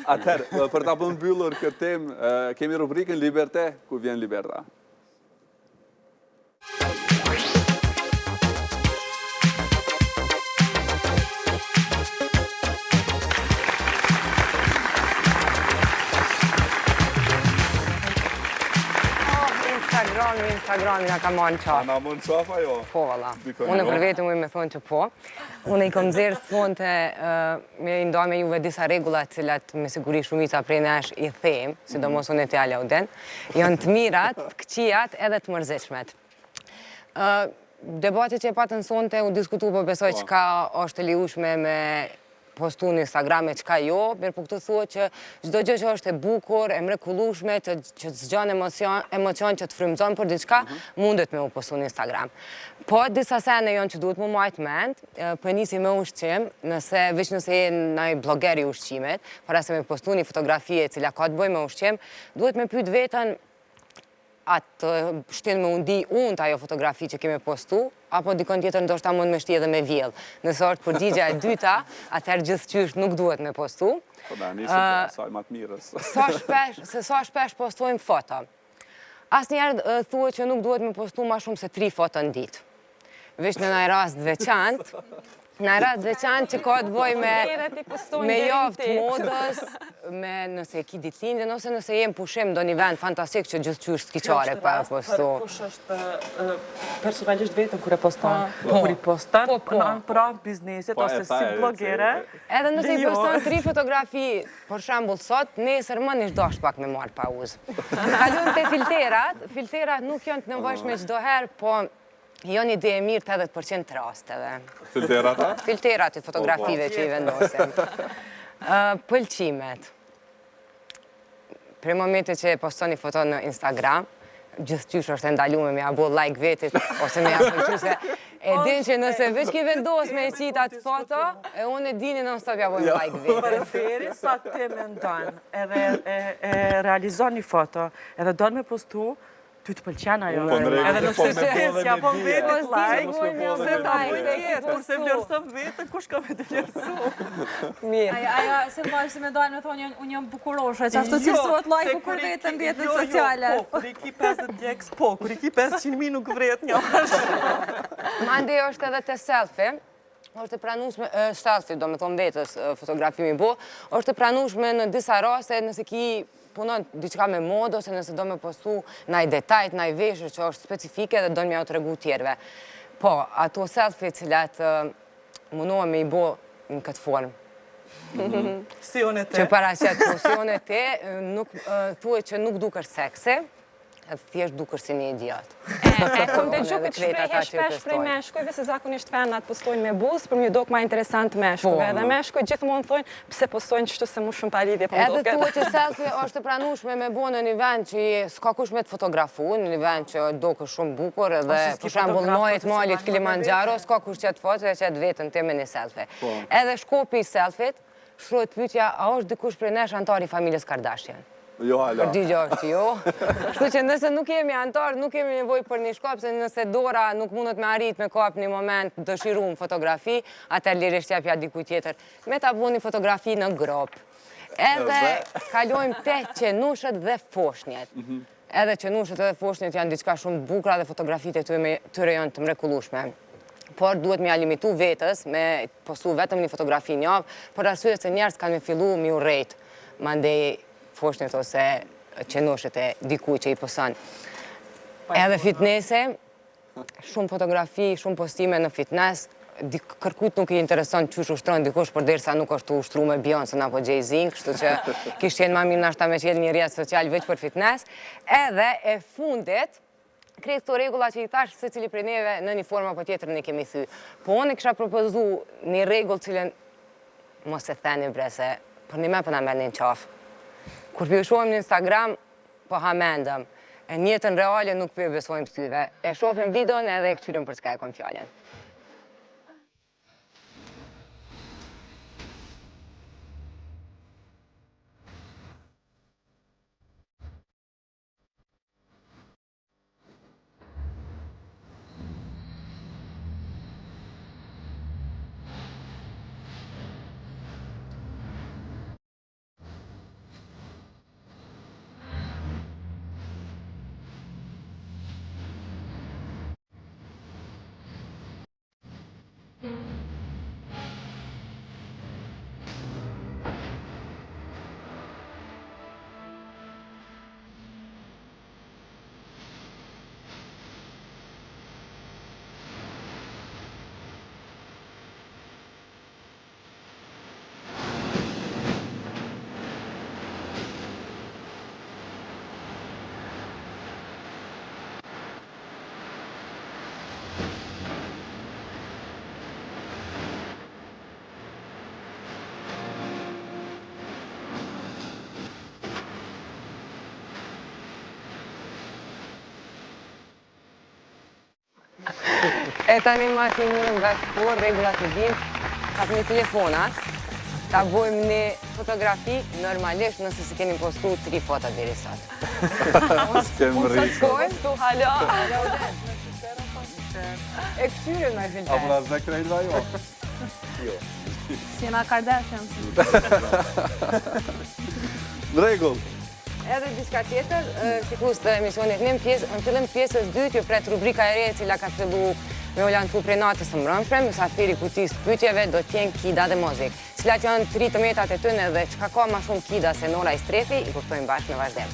Atëherë, për ta përmbyllur këtë temë, kemi rubrikën Liberté, ku vjen Liberta. Instagrami nga ka marrë në qafë. Na mund qafa, jo? Po, valla. Unë për vetëm me thonë që po. Unë i kom zirë thonë me i nda me juve disa regullat cilat me siguri shumica prej nesh i them, sidomos unë e të Alja Uden, janë të mirat, të këqijat edhe të mërzishmet. Debati që e patën sonte, u diskutu po besoj që ka është të liushme me postu në Instagram e qka jo, mirë po këtë thua që gjdo gjë që është e bukur, e mrekullueshme, që të zgjan emocion që të frymëzon për diçka, mundet me u postu në Instagram. Po, disa sene janë që duhet mu majtë mend, për nisi me ushqim, veç nëse e nëj blogeri ushqimet, para se me postu një fotografie cila ka të bëj me ushqim, duhet me pyet vetën atë shtin me undi unë të ajo fotografi që keme postu, apo dikon tjetër ndoshta mund me shti edhe me vjell. Nëse është përgjigja e dyta, atëherë gjithçysh nuk duhet me postu. Po da, nisë të asaj matë mirës. Sa shpesh postojmë foto. Asnjëherë thuhet që nuk duhet me postu ma shumë se 3 foto në ditë. Veç në një rast veçantë, që ka të bëj me javë të modës, me nëse e ki ditëlindjen, ose nëse jem pushim do një vend fantastik që gjithçysh s'kiqare pa e postu. Kush është personalisht vetëm kur e poston? Kur i poston, në anë pranë biznesit, ose si blogere. Edhe nëse i poston 3 fotografi, për shembull sot, nesër më nish dash pak me marrë pauzë. Kalojmë te filterat nuk janë të nevojshme çdo herë, po jo një ide e mirë të 80% të rasteve. Filterat? Filterat i fotografive që i vendosim. Pëlqimet. Për momente që poston një foto në Instagram, gjithçysh është ndaluar me ja bo like vetit, ose me ja pëlqy se e din që nëse veç ki vendos me e qita atë foto, e unë e dini non stop ja bojmë like vetit. Përferi sa ti mendon edhe e realizon një foto, edhe do me postu, ty të pëlqen ajo. Edhe nëse s'ja po vetit like, se ta bëjt, kur se vlerësëm vetë, kush ka me të vlerësu? Mirë. Aja, se vajë se me dojnë me thonë, unë jam bukuroshe, që ashtu cilësot like-u kur vetë në rrjetet sociale. Po, kur i ki 50 djekës, po, kur i ki 500.000 nuk vret një. Mande është edhe të selfie, është e pranueshme, selfie, do me thonë vetës fotografimi bo, është e pranueshme në disa raste nëse ki punon diçka me modë, ose nëse do me postu naj detajt, naj veshë që është specifike dhe do në mja u të regu tjerve. Po, ato selfie cilat mundohem me i bo në këtë formë. Si unë e te. Që paraqet, si unë e te, thuhet që nuk dukesh seksi, thjesht dukesh si një idiot. Kom të gjukët shpesh prej meshkujve, se zakonisht fenat postojnë me buzë, për një dok ma interesant meshkujve. Edhe meshkuj gjithmonë thonë, pse postojnë qështu se mu shumë palidje për edhe thuhet që selfie është e pranueshme me bo në një vend që s'ka kush me të fotografu, në një vend që doke shumë bukur, edhe për shembull malit Kilimanjaro, s'ka kush që të foto dhe që të vetën te me një selfie. Edhe shkopi i selfit, shruhet pyetja, a është dikush prej nesh antari familjes Kardashian? Jo, hala. Përgjigja është jo. Kështu që nëse nuk jemi antar, nuk kemi nevojë për një shkop, se nëse dora nuk mundet me arrit me kap një moment dëshiruar fotografi, atëherë lirisht japja dikujt tjetër. Me ta bëni fotografi në grop. Edhe kalojmë te qenushët dhe foshnjet. Edhe qenushët dhe foshnjet janë diçka shumë të bukura dhe fotografitë e tyre janë të mrekullueshme. Por duhet me ja limitu vetës, me postu vetëm një fotografi një javë, për arsye se njerëz kanë me fillu me u rrejt. Mandej foshnjët ose qenushët e dikuj që i posan. Edhe fitnesse, shumë fotografi, shumë postime në fitness, kërkujt nuk i intereson qysh ushtron dikush, për derisa nuk është ushtru me Beyoncé apo Jay-Z, kështu që kishtë qenë ma mirë nashta me qenë një rrjet social veç për fitness. Edhe e fundit, krejt këto regula që i thash se cili prej neve në një forma po tjetër në kemi thy. Po unë kisha propozu një regull cilën, mos e theni bre se, për një me për në mendin qafë. Kur për shohim në Instagram, po hamendëm. E njëtën reale nuk për besojmë syve. E shohim videon edhe e këqyrëm për s'ka e kom fjallën. E tani ma filmurëm nga shpor, regullat e dim, kap një telefonat, ta bojmë një fotografi normalisht nëse se keni postu 3 fota deri sot. Kemë rritë. Skojmë, tu halo. E këtyre me filter. A vëllaz dhe krejtva jo? Jo. Si jena Kardashian. Në regull. Edhe diska tjetër, sikus të emisionit në fillim pjesës dytë, ju pret rubrika e re cila ka fillu me u lancu prej natës së mbrëmshme, mysafiri kutis pyetjeve do t'jenë Kida dhe Mozik. Cilat janë 3 të metat e tyne dhe çka ka ma shumë Kida se Nora i Strefi, i kuptojmë bashkë në vazhdim.